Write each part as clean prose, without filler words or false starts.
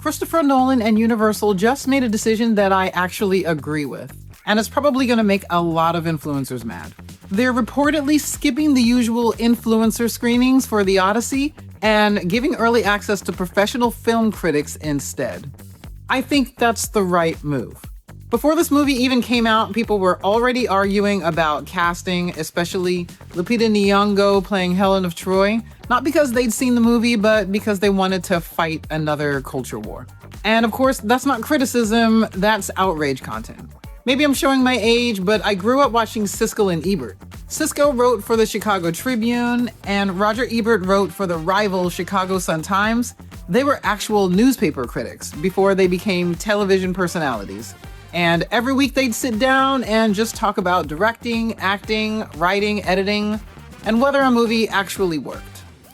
Christopher Nolan and Universal just made a decision that I actually agree with, and it's probably going to make a lot of influencers mad. They're reportedly skipping the usual influencer screenings for the Odyssey and giving early access to professional film critics instead. I think that's the right move. Before this movie even came out, people were already arguing about casting, especially Lupita Nyong'o playing Helen of Troy, not because they'd seen the movie, but because they wanted to fight another culture war. And of course, that's not criticism, that's outrage content. Maybe I'm showing my age, but I grew up watching Siskel and Ebert. Siskel wrote for the Chicago Tribune, and Roger Ebert wrote for the rival Chicago Sun-Times. They were actual newspaper critics before they became television personalities. And every week they'd sit down and just talk about directing, acting, writing, editing, and whether a movie actually worked.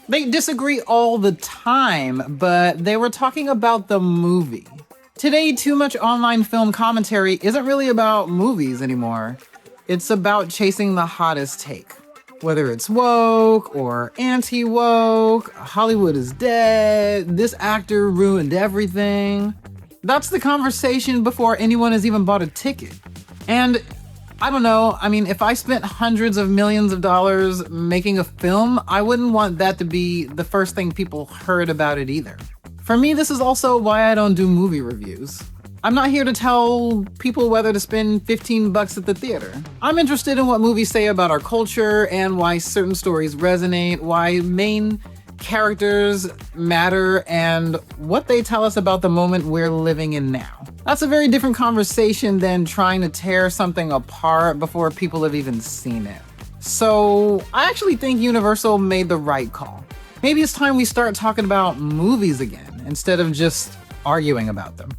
They disagree all the time, but they were talking about the movie. Today, too much online film commentary isn't really about movies anymore. It's about chasing the hottest take. Whether it's woke or anti-woke, Hollywood is dead, this actor ruined everything. That's the conversation before anyone has even bought a ticket. And I don't know, if I spent hundreds of millions of dollars making a film, I wouldn't want that to be the first thing people heard about it either. For me, this is also why I don't do movie reviews. I'm not here to tell people whether to spend $15 at the theater. I'm interested in what movies say about our culture and why certain stories resonate, why main characters matter, and what they tell us about the moment we're living in now. That's a very different conversation than trying to tear something apart before people have even seen it. So I actually think Universal made the right call. Maybe it's time we start talking about movies again instead of just arguing about them.